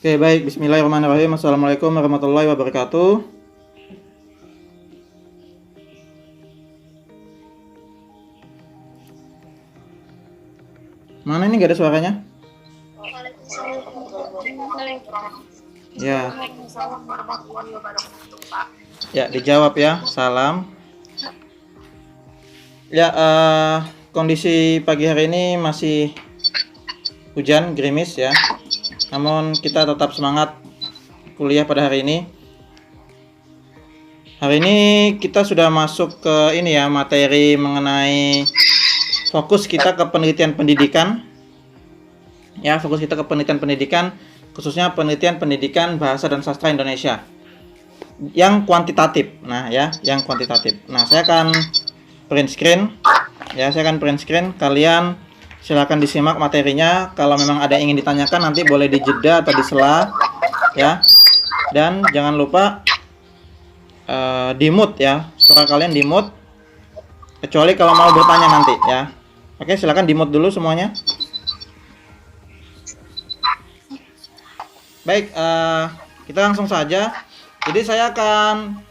Oke, baik. Bismillahirrahmanirrahim. Assalamualaikum warahmatullahi wabarakatuh. Mana ini gak ada suaranya? Ya, Waalaikumsalam warahmatullahi wabarakatuh, Pak. ya dijawab ya. Salam. Ya, kondisi pagi hari ini masih hujan, gerimis ya. Namun kita tetap semangat kuliah pada hari ini. Hari ini kita sudah masuk ke ini ya, materi mengenai fokus kita ke penelitian pendidikan. Ya, fokus kita ke penelitian pendidikan, khususnya penelitian pendidikan bahasa dan sastra Indonesia. Yang kuantitatif. Nah, ya, yang kuantitatif. Nah, saya akan print screen. Ya, saya akan print screen. Kalian silakan disimak materinya. Kalau memang ada yang ingin ditanyakan nanti boleh dijeda atau disela, ya. Dan jangan lupa di mute ya, suara kalian di mute kecuali kalau mau bertanya nanti ya. Oke, silakan di mute dulu semuanya. Baik, kita langsung saja. Jadi saya akan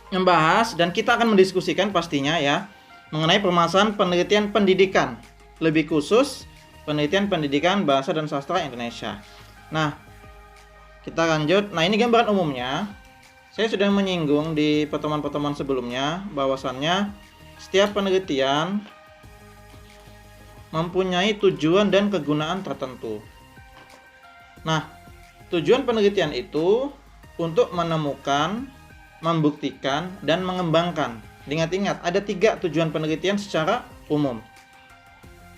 membahas dan kita akan mendiskusikan pastinya ya mengenai permasalahan penelitian pendidikan, lebih khusus penelitian pendidikan bahasa dan sastra Indonesia. Nah, kita lanjut. Nah, ini gambaran umumnya. Saya sudah menyinggung di pertemuan-pertemuan sebelumnya bahwasannya setiap penelitian mempunyai tujuan dan kegunaan tertentu. Nah, tujuan penelitian itu untuk menemukan, membuktikan, dan mengembangkan. Ingat-ingat, ada 3 tujuan penelitian secara umum,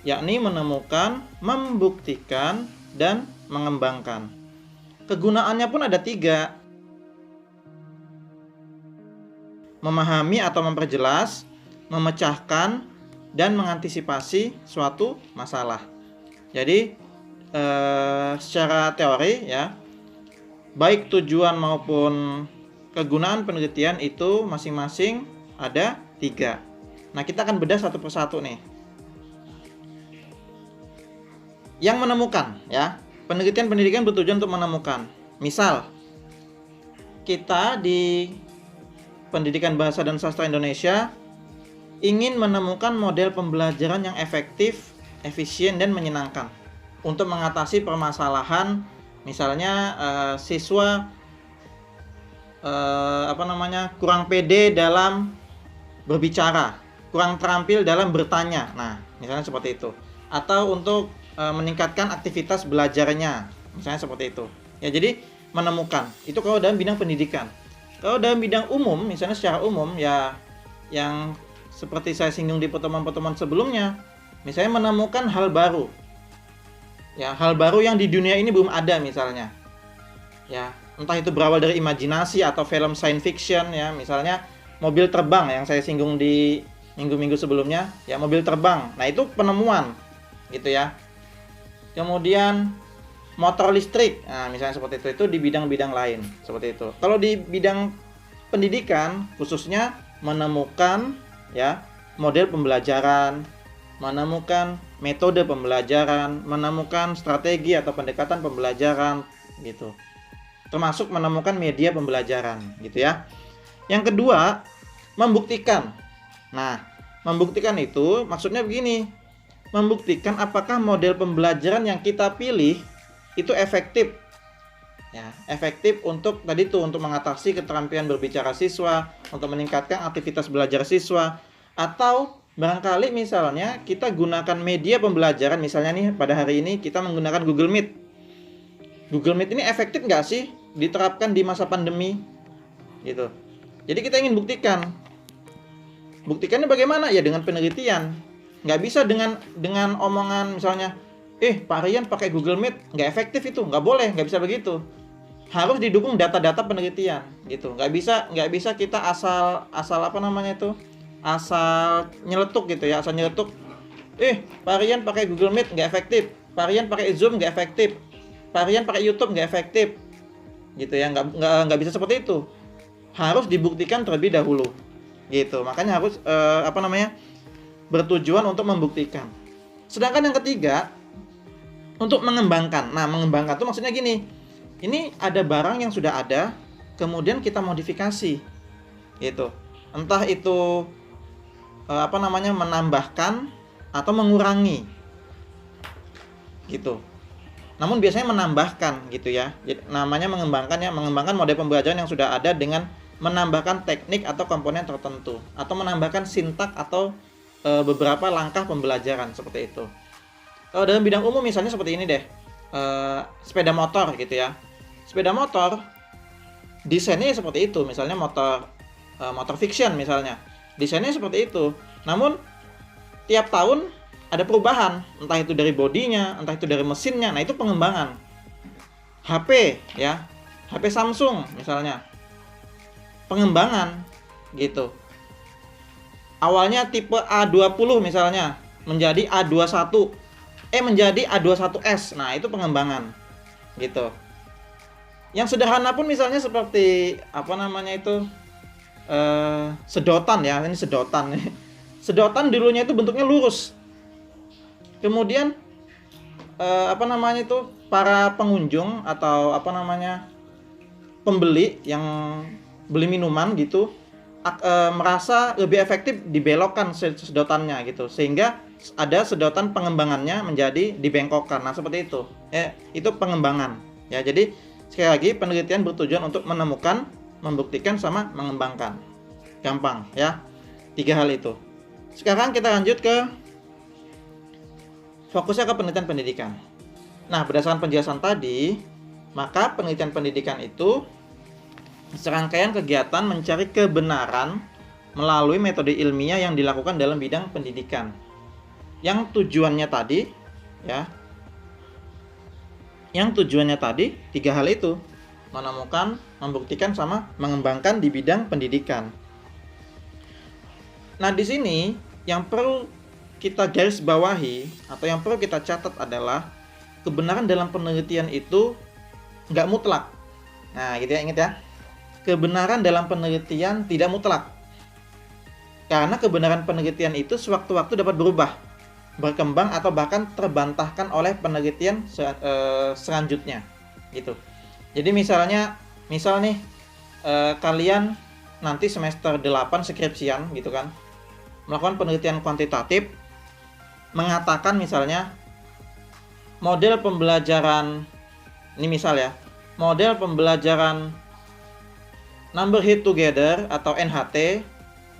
yakni menemukan, membuktikan, dan mengembangkan. Kegunaannya pun ada 3. Memahami atau memperjelas, memecahkan, dan mengantisipasi suatu masalah. Jadi secara teori ya, baik tujuan maupun kegunaan penelitian itu masing-masing ada 3. Nah, kita akan bedah satu persatu nih. Yang menemukan ya, penelitian pendidikan bertujuan untuk menemukan. Misal kita di Pendidikan Bahasa dan Sastra Indonesia ingin menemukan model pembelajaran yang efektif, efisien, dan menyenangkan untuk mengatasi permasalahan misalnya siswa kurang pede dalam berbicara, kurang terampil dalam bertanya. Nah, misalnya seperti itu. Atau untuk meningkatkan aktivitas belajarnya, misalnya seperti itu. Ya, jadi menemukan. Itu kalau dalam bidang pendidikan. Kalau dalam bidang umum, misalnya secara umum ya, yang seperti saya singgung di pertemuan-pertemuan sebelumnya, misalnya menemukan hal baru. Ya, hal baru yang di dunia ini belum ada misalnya. Ya, entah itu berawal dari imajinasi atau film science fiction ya, misalnya mobil terbang yang saya singgung di minggu-minggu sebelumnya, ya mobil terbang. Nah, itu penemuan gitu ya. Kemudian motor listrik, nah misalnya seperti itu di bidang-bidang lain seperti itu. Kalau di bidang pendidikan khususnya menemukan ya model pembelajaran, menemukan metode pembelajaran, menemukan strategi atau pendekatan pembelajaran gitu. Termasuk menemukan media pembelajaran gitu ya. Yang kedua, membuktikan. Nah, membuktikan itu maksudnya begini. Membuktikan apakah model pembelajaran yang kita pilih itu efektif ya, efektif untuk tadi tuh untuk mengatasi keterampilan berbicara siswa, untuk meningkatkan aktivitas belajar siswa, atau barangkali misalnya kita gunakan media pembelajaran, misalnya nih pada hari ini kita menggunakan Google Meet. Google Meet ini efektif nggak sih diterapkan di masa pandemi gitu. Jadi kita ingin buktikannya bagaimana ya, dengan penelitian. Nggak bisa dengan omongan misalnya, Pak Rian pakai Google Meet nggak efektif, itu nggak boleh, nggak bisa begitu. Harus didukung data-data penelitian gitu. Nggak bisa kita asal nyeletuk gitu ya, asal nyeletuk. Pak Rian pakai Google Meet nggak efektif, Pak Rian pakai Zoom nggak efektif, Pak Rian pakai YouTube nggak efektif, gitu ya. Nggak bisa seperti itu. Harus dibuktikan terlebih dahulu, gitu. Makanya harus bertujuan untuk membuktikan. Sedangkan yang ketiga, untuk mengembangkan. Nah, mengembangkan itu maksudnya gini. Ini ada barang yang sudah ada, kemudian kita modifikasi, gitu. Entah itu menambahkan atau mengurangi, gitu. Namun biasanya menambahkan, gitu ya. Jadi, namanya mengembangkan ya, mengembangkan model pembelajaran yang sudah ada dengan menambahkan teknik atau komponen tertentu, atau menambahkan sintak atau beberapa langkah pembelajaran seperti itu. Kalau dalam bidang umum misalnya seperti ini deh, sepeda motor gitu ya. Sepeda motor desainnya seperti itu, misalnya motor fiction misalnya, desainnya seperti itu. Namun tiap tahun ada perubahan, entah itu dari bodinya, entah itu dari mesinnya. Nah, itu pengembangan. HP ya, HP Samsung misalnya, pengembangan gitu. Awalnya tipe A20 misalnya menjadi A21, menjadi A21S. Nah, itu pengembangan gitu. Yang sederhana pun misalnya seperti sedotan ya, ini sedotan. Sedotan dulunya itu bentuknya lurus. Kemudian para pengunjung atau pembeli yang beli minuman gitu merasa lebih efektif dibelokkan sedotannya gitu, sehingga ada sedotan pengembangannya menjadi dibengkokkan. Nah, seperti itu. Itu pengembangan. Ya, jadi sekali lagi penelitian bertujuan untuk menemukan, membuktikan sama mengembangkan. Gampang ya. 3 hal itu. Sekarang kita lanjut ke fokusnya ke penelitian pendidikan. Nah, berdasarkan penjelasan tadi, maka penelitian pendidikan itu serangkaian kegiatan mencari kebenaran melalui metode ilmiah yang dilakukan dalam bidang pendidikan. Yang tujuannya tadi, ya, yang tujuannya tadi 3 hal itu: menemukan, membuktikan, sama mengembangkan di bidang pendidikan. Nah, di sini yang perlu kita garis bawahi atau yang perlu kita catat adalah kebenaran dalam penelitian itu nggak mutlak. Nah, gitu ya, ingat ya. Kebenaran dalam penelitian tidak mutlak. Karena kebenaran penelitian itu sewaktu-waktu dapat berubah, berkembang, atau bahkan terbantahkan oleh penelitian selanjutnya. Gitu. Jadi misal nih kalian nanti semester 8 skripsian gitu kan, melakukan penelitian kuantitatif, mengatakan misalnya model pembelajaran, ini misal ya, model pembelajaran Number Hit Together atau NHT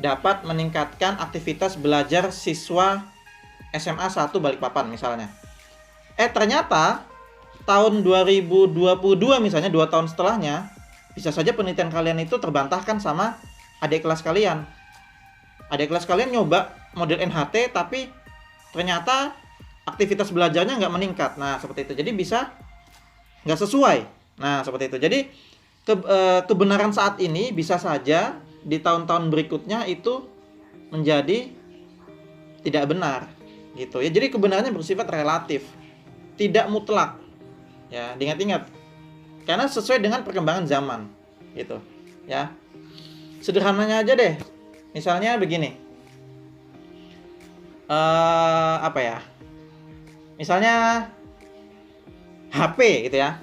dapat meningkatkan aktivitas belajar siswa SMA 1 Balikpapan misalnya. Ternyata tahun 2022 misalnya, 2 tahun setelahnya, bisa saja penelitian kalian itu terbantahkan sama adik kelas kalian. Adik kelas kalian nyoba model NHT tapi ternyata aktivitas belajarnya nggak meningkat. Nah, seperti itu. Jadi bisa nggak sesuai. Nah, seperti itu. Jadi kebenaran saat ini bisa saja di tahun-tahun berikutnya itu menjadi tidak benar gitu ya. Jadi kebenarannya bersifat relatif, tidak mutlak ya, diingat-ingat, karena sesuai dengan perkembangan zaman gitu ya. Sederhananya aja deh, misalnya begini, misalnya HP gitu ya.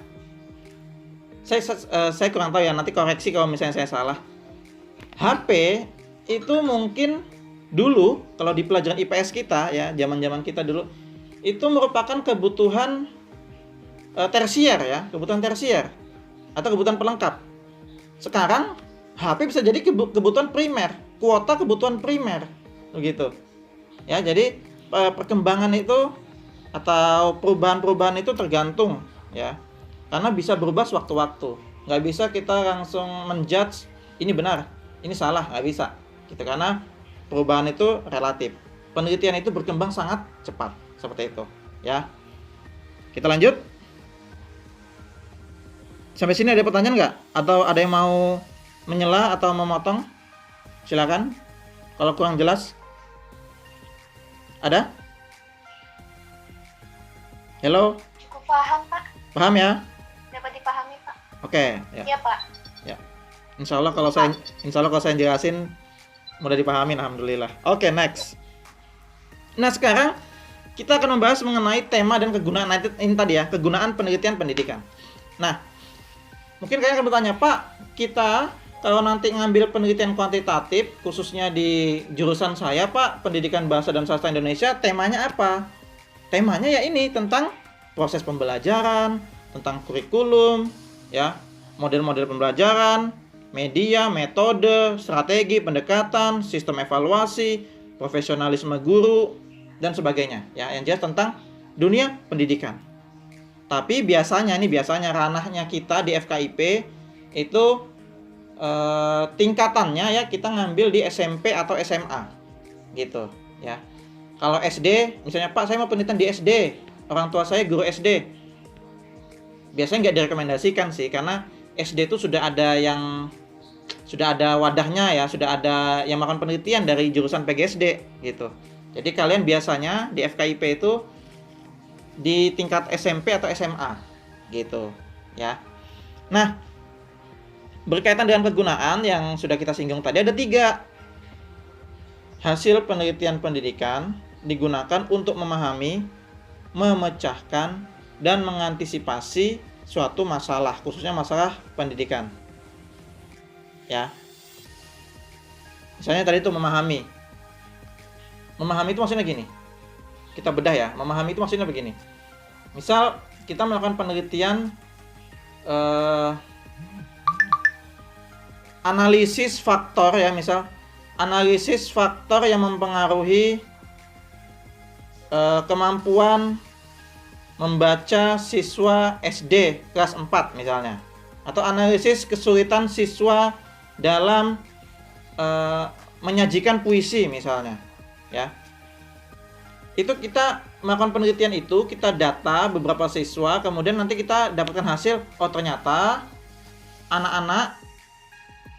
Saya kurang tahu ya, nanti koreksi kalau misalnya saya salah. HP itu mungkin dulu kalau di pelajaran IPS kita ya, zaman-zaman kita dulu, itu merupakan kebutuhan tersier ya, kebutuhan tersier atau kebutuhan pelengkap. Sekarang HP bisa jadi kebutuhan primer, kuota kebutuhan primer, begitu. Ya, jadi perkembangan itu atau perubahan-perubahan itu tergantung ya. Karena bisa berubah sewaktu-waktu. Nggak bisa kita langsung menjudge ini benar, ini salah, nggak bisa. Gitu, karena perubahan itu relatif. Penelitian itu berkembang sangat cepat, seperti itu. Ya. Kita lanjut. Sampai sini ada pertanyaan nggak? Atau ada yang mau menyela atau memotong? Silakan. Kalau kurang jelas. Ada? Halo? Cukup paham, Pak. Paham ya? Dapat dipahami, Pak. Oke, ya. Iya, Pak. Ya. Insya Allah kalau saya jelasin mudah dipahami, alhamdulillah. Oke, next. Nah, sekarang kita akan membahas mengenai tema dan kegunaan ini tadi ya, kegunaan penelitian pendidikan. Nah, Mungkin kalian akan bertanya, Pak, kita kalau nanti ngambil penelitian kuantitatif, khususnya di jurusan saya, Pak, Pendidikan Bahasa dan Sastra Indonesia, temanya apa? Temanya ya ini, tentang proses pembelajaran, tentang kurikulum, ya, model-model pembelajaran, media, metode, strategi, pendekatan, sistem evaluasi, profesionalisme guru, dan sebagainya. Ya, yang jelas tentang dunia pendidikan. Tapi biasanya ranahnya kita di FKIP itu tingkatannya ya kita ngambil di SMP atau SMA gitu ya. Kalau SD misalnya, Pak, saya mau penelitian di SD, orang tua saya guru SD, biasanya nggak direkomendasikan sih, karena SD itu sudah ada wadahnya ya, sudah ada yang melakukan penelitian dari jurusan PGSD gitu. Jadi kalian biasanya di FKIP itu di tingkat SMP atau SMA gitu ya. Nah, berkaitan dengan kegunaan yang sudah kita singgung tadi, ada 3. Hasil penelitian pendidikan digunakan untuk memahami, memecahkan, dan mengantisipasi suatu masalah, khususnya masalah pendidikan ya. Misalnya tadi itu memahami itu maksudnya gini, kita bedah ya. Memahami itu maksudnya begini, misal kita melakukan penelitian analisis faktor ya, misal analisis faktor yang mempengaruhi kemampuan membaca siswa SD kelas 4 misalnya, atau analisis kesulitan siswa dalam menyajikan puisi misalnya ya. Itu kita melakukan penelitian itu, kita data beberapa siswa, kemudian nanti kita dapatkan hasil, oh ternyata anak-anak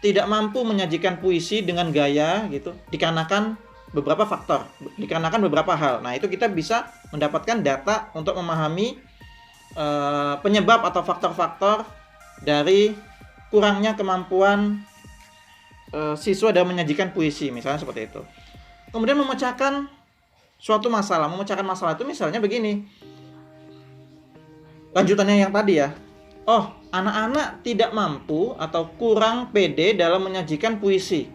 tidak mampu menyajikan puisi dengan gaya gitu, dikarenakan beberapa faktor, dikarenakan beberapa hal. Nah, itu kita bisa mendapatkan data untuk memahami penyebab atau faktor-faktor dari kurangnya kemampuan siswa dalam menyajikan puisi, misalnya seperti itu. Kemudian memecahkan suatu masalah. Memecahkan masalah itu misalnya begini, lanjutannya yang tadi ya. Oh, anak-anak tidak mampu atau kurang pede dalam menyajikan puisi.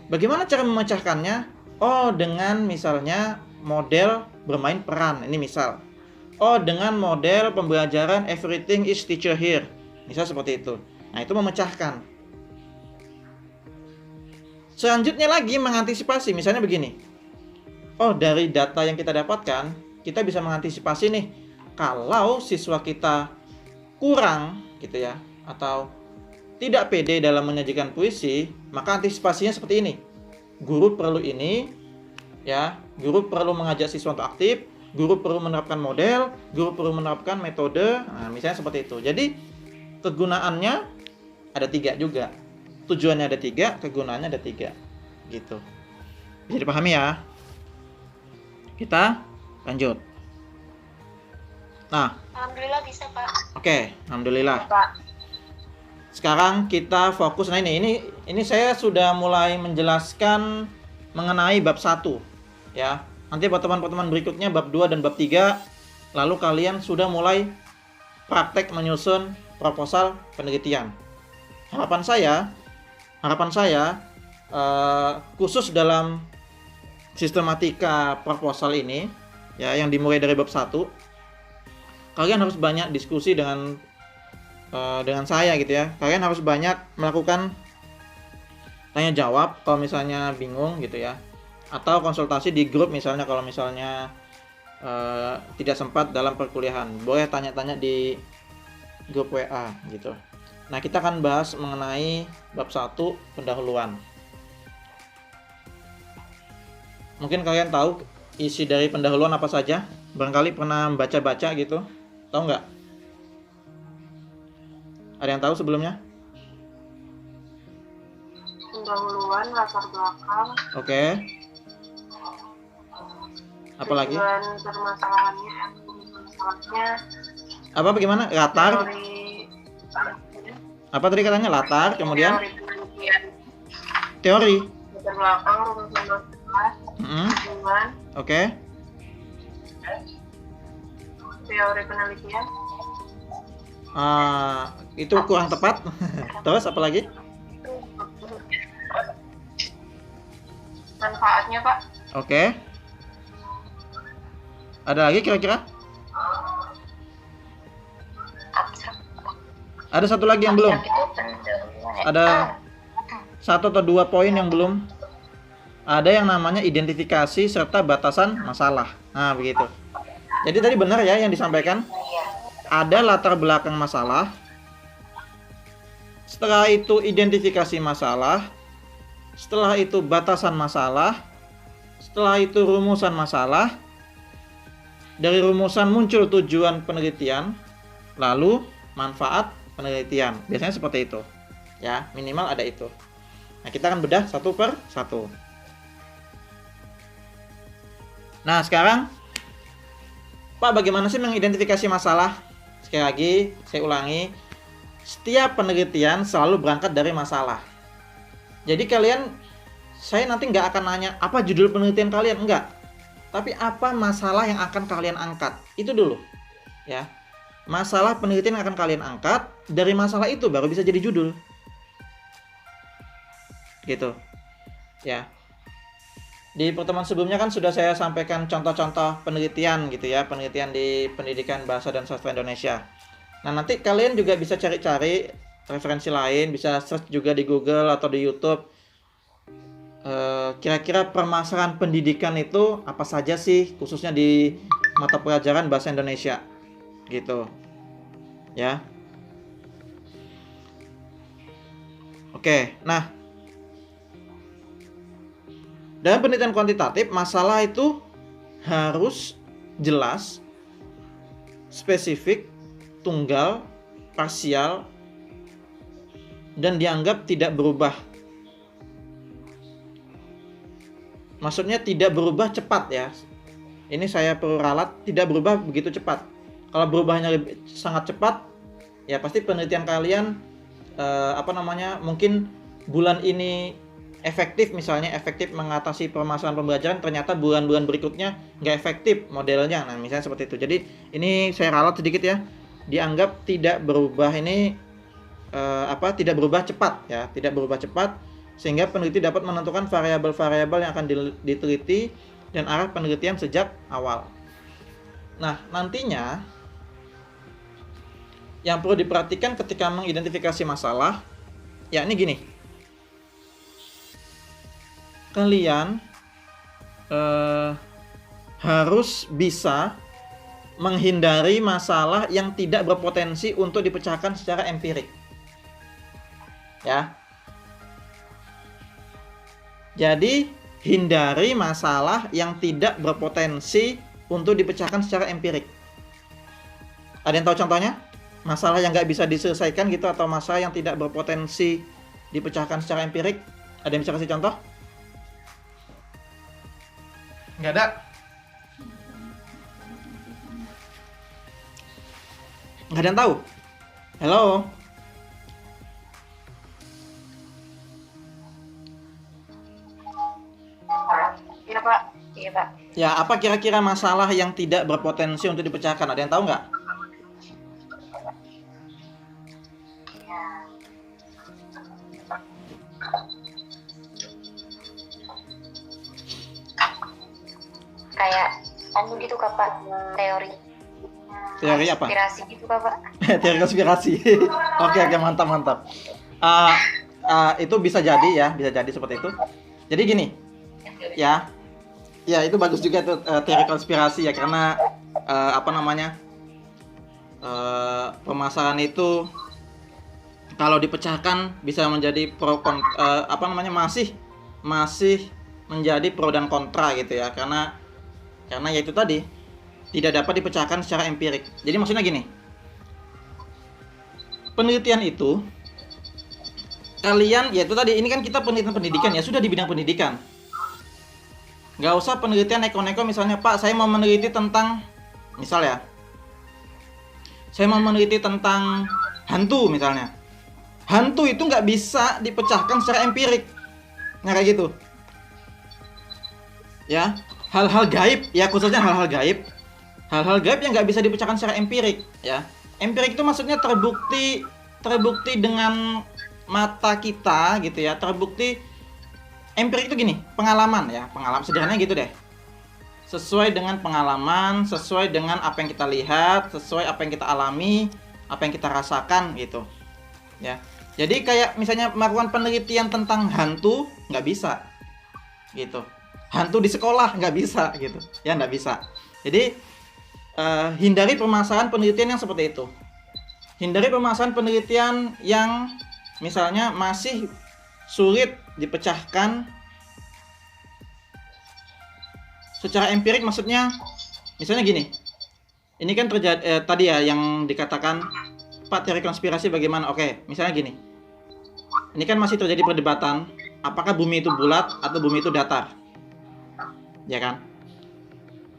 Bagaimana cara memecahkannya? Oh, dengan misalnya model bermain peran. Ini misal. Oh, dengan model pembelajaran everything is teacher here. Misal seperti itu. Nah, itu memecahkan. Selanjutnya lagi mengantisipasi. Misalnya begini. Oh, dari data yang kita dapatkan, kita bisa mengantisipasi nih, kalau siswa kita kurang gitu ya, atau tidak pede dalam menyajikan puisi, maka antisipasinya seperti ini. Guru perlu ini ya, guru perlu mengajak siswa untuk aktif, guru perlu menerapkan model, guru perlu menerapkan metode. Nah, misalnya seperti itu. Jadi kegunaannya ada 3 juga. Tujuannya ada 3, kegunaannya ada 3. Gitu. Bisa dipahami ya? Kita lanjut. Nah, Alhamdulillah bisa, Pak. Oke, alhamdulillah. Pak. Sekarang kita fokus. Nah, ini saya sudah mulai menjelaskan mengenai bab 1 ya. Nanti buat teman-teman berikutnya bab 2 dan bab 3, lalu kalian sudah mulai praktek menyusun proposal penelitian. Harapan saya khusus dalam sistematika proposal ini ya, yang dimulai dari bab 1, kalian harus banyak diskusi dengan saya gitu ya. Kalian harus banyak melakukan tanya jawab kalau misalnya bingung gitu ya, atau konsultasi di grup misalnya kalau misalnya tidak sempat dalam perkuliahan, boleh tanya-tanya di grup WA gitu. Nah, kita akan bahas mengenai bab 1 pendahuluan. Mungkin kalian tahu isi dari pendahuluan apa saja? Barangkali pernah baca-baca gitu. Tahu nggak? Ada yang tahu sebelumnya? Pendahuluan, latar belakang. Oke. Apalagi? Tujuan permasalahannya. Apa bagaimana? Latar? Teori. Apa tadi katanya? Latar, kemudian Teori penelitian. teori. Latar belakang, rumusan masalah. Tujuan. Oke. Teori penelitian. Itu kurang tepat. Terus apa lagi? Manfaatnya, Pak. Oke. Ada lagi kira-kira? Abstrak. Ada satu lagi yang belum? Abstrak itu pendahuluan ya? Ada 1 atau 2 poin yang belum. Ada yang namanya identifikasi serta batasan masalah. Nah, begitu. Jadi tadi benar ya yang disampaikan. Iya. Ada latar belakang masalah. Setelah itu identifikasi masalah. Setelah itu batasan masalah. Setelah itu rumusan masalah. Dari rumusan muncul tujuan penelitian. Lalu manfaat penelitian. Biasanya seperti itu. Ya, minimal ada itu. Nah, kita akan bedah satu per satu. Nah, sekarang Pak, bagaimana sih mengidentifikasi masalah? Sekali lagi, saya ulangi. Setiap penelitian selalu berangkat dari masalah. Jadi kalian, saya nanti nggak akan nanya apa judul penelitian kalian, enggak. Tapi apa masalah yang akan kalian angkat? Itu dulu. Ya. Masalah penelitian yang akan kalian angkat, dari masalah itu baru bisa jadi judul. Gitu. Ya. Di pertemuan sebelumnya kan sudah saya sampaikan contoh-contoh penelitian gitu ya, penelitian di pendidikan bahasa dan sastra Indonesia. Nah, nanti kalian juga bisa cari-cari referensi lain, bisa search juga di Google atau di YouTube. Kira-kira permasalahan pendidikan itu apa saja sih, khususnya di mata pelajaran bahasa Indonesia, gitu, ya. Oke, nah. Dalam penelitian kuantitatif, masalah itu harus jelas, spesifik, tunggal, parsial, dan dianggap tidak berubah. Maksudnya tidak berubah cepat ya. Ini saya perlu ralat, tidak berubah begitu cepat. Kalau berubahnya sangat cepat, ya pasti penelitian kalian mungkin bulan ini efektif, misalnya efektif mengatasi permasalahan pembelajaran, ternyata bulan-bulan berikutnya nggak efektif modelnya. Nah, misalnya seperti itu. Jadi ini saya ralat sedikit ya. Dianggap tidak berubah ini tidak berubah cepat ya, tidak berubah cepat sehingga peneliti dapat menentukan variabel-variabel yang akan diteliti dan arah penelitian sejak awal. Nah, nantinya yang perlu diperhatikan ketika mengidentifikasi masalah, ya ini gini. Kalian harus bisa menghindari masalah yang tidak berpotensi untuk dipecahkan secara empirik. Ya. Jadi, hindari masalah yang tidak berpotensi untuk dipecahkan secara empirik. Ada yang tahu contohnya? Masalah yang nggak bisa diselesaikan gitu, atau masalah yang tidak berpotensi dipecahkan secara empirik? Ada yang bisa kasih contoh? Nggak ada? Nggak ada yang tahu? Halo? Iya, Pak. Iya, Pak. Ya, apa kira-kira masalah yang tidak berpotensi untuk dipecahkan? Ada yang tahu nggak? Kayak gitu, Kak, Pak. Teori apa? konspirasi gitu, Kak, Pak. Teori konspirasi. Oke, mantap. Itu bisa jadi ya, bisa jadi seperti itu. Jadi gini, ya itu bagus juga tuh teori konspirasi ya, karena permasalahan itu kalau dipecahkan bisa menjadi masih menjadi pro dan kontra gitu ya, karena ya itu tadi tidak dapat dipecahkan secara empirik. Jadi maksudnya gini, penelitian itu kalian, ya itu tadi, ini kan kita penelitian pendidikan ya, sudah di bidang pendidikan. Nggak usah penelitian neko-neko, misalnya Pak saya mau meneliti tentang, misal ya, saya mau meneliti tentang hantu misalnya. Hantu itu nggak bisa dipecahkan secara empirik. Nah kayak gitu. Ya, hal-hal gaib, ya khususnya hal-hal gaib yang nggak bisa dipecahkan secara empirik ya. Empirik itu maksudnya terbukti dengan mata kita gitu ya. Terbukti empirik itu gini, pengalaman ya, pengalaman sederhananya gitu deh. Sesuai dengan pengalaman, sesuai dengan apa yang kita lihat, sesuai apa yang kita alami, apa yang kita rasakan gitu. Ya. Jadi kayak misalnya melakukan penelitian tentang hantu nggak bisa. Gitu. Hantu di sekolah nggak bisa gitu. Ya nggak bisa. Jadi hindari permasalahan penelitian yang seperti itu. Hindari permasalahan penelitian yang misalnya masih sulit dipecahkan secara empirik, maksudnya misalnya gini. Ini kan terjadi tadi ya yang dikatakan Pak, teori konspirasi bagaimana? Oke, misalnya gini. Ini kan masih terjadi perdebatan apakah bumi itu bulat atau bumi itu datar. Ya kan?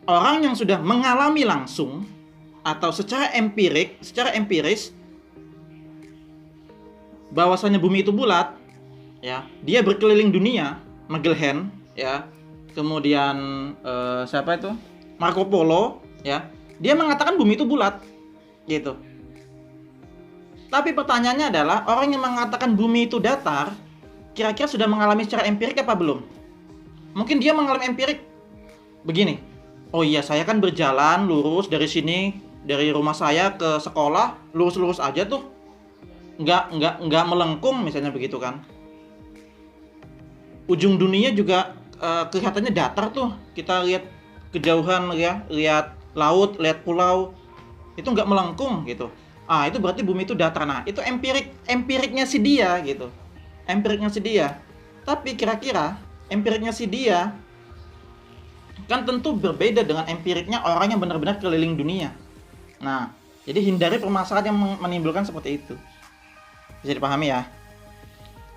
Orang yang sudah mengalami langsung atau secara empiris bahwasanya bumi itu bulat, ya, dia berkeliling dunia, Magellan, ya, kemudian siapa itu, Marco Polo, ya, dia mengatakan bumi itu bulat, gitu. Tapi pertanyaannya adalah orang yang mengatakan bumi itu datar, kira-kira sudah mengalami secara empirik apa belum? Mungkin dia mengalami empirik begini. Oh iya, saya kan berjalan lurus dari sini, dari rumah saya ke sekolah, lurus-lurus aja tuh. Nggak melengkung misalnya begitu kan. Ujung dunia juga kelihatannya datar tuh. Kita lihat kejauhan ya, lihat laut, lihat pulau. Itu nggak melengkung gitu. Itu berarti bumi itu datar. Nah, itu empiriknya si dia gitu. Empiriknya si dia. Tapi kira-kira empiriknya si dia kan tentu berbeda dengan empiriknya orang yang benar-benar keliling dunia. Nah, jadi hindari permasalahan yang menimbulkan seperti itu. Bisa dipahami ya?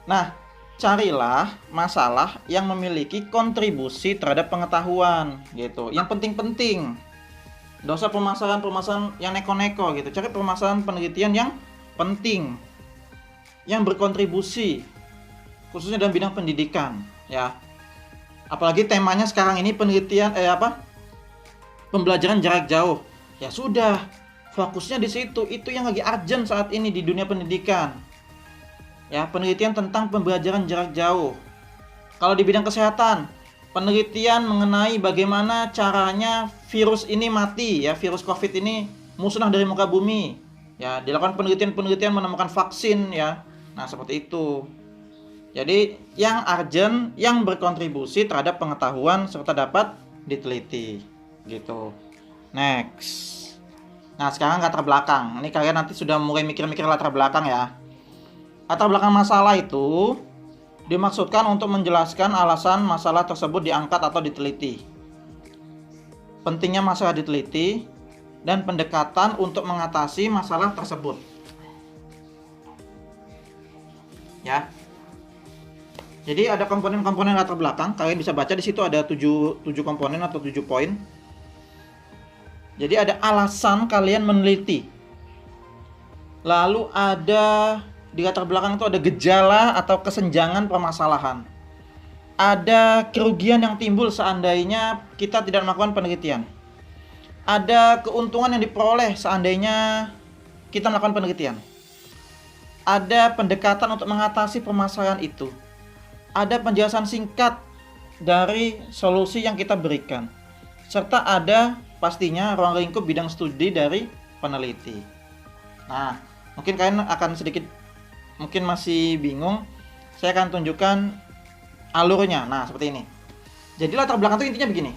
Nah, carilah masalah yang memiliki kontribusi terhadap pengetahuan gitu. Yang penting-penting. Nggak usah permasalahan-permasalahan yang neko-neko gitu. Cari permasalahan penelitian yang penting, yang berkontribusi, khususnya dalam bidang pendidikan, ya. Apalagi temanya sekarang ini penelitian pembelajaran jarak jauh. Ya sudah, fokusnya di situ. Itu yang lagi urgent saat ini di dunia pendidikan. Ya, penelitian tentang pembelajaran jarak jauh. Kalau di bidang kesehatan, penelitian mengenai bagaimana caranya virus ini mati, ya, virus COVID ini musnah dari muka bumi. Ya, dilakukan penelitian menemukan vaksin, ya. Nah, seperti itu. Jadi, yang urgent, yang berkontribusi terhadap pengetahuan serta dapat diteliti. Gitu. Next. Nah, sekarang latar belakang. Ini kalian nanti sudah mulai mikir-mikir latar belakang ya. Latar belakang masalah itu dimaksudkan untuk menjelaskan alasan masalah tersebut diangkat atau diteliti. Pentingnya masalah diteliti dan pendekatan untuk mengatasi masalah tersebut. Ya. Jadi ada komponen-komponen latar belakang, kalian bisa baca di situ ada 7 komponen atau 7 poin. Jadi ada alasan kalian meneliti. Lalu ada di latar belakang itu ada gejala atau kesenjangan permasalahan. Ada kerugian yang timbul seandainya kita tidak melakukan penelitian. Ada keuntungan yang diperoleh seandainya kita melakukan penelitian. Ada pendekatan untuk mengatasi permasalahan itu. Ada penjelasan singkat dari solusi yang kita berikan. Serta ada pastinya ruang lingkup bidang studi dari peneliti. Nah, mungkin kalian akan sedikit mungkin masih bingung. Saya akan tunjukkan alurnya. Nah, seperti ini. Jadi latar belakang itu intinya begini.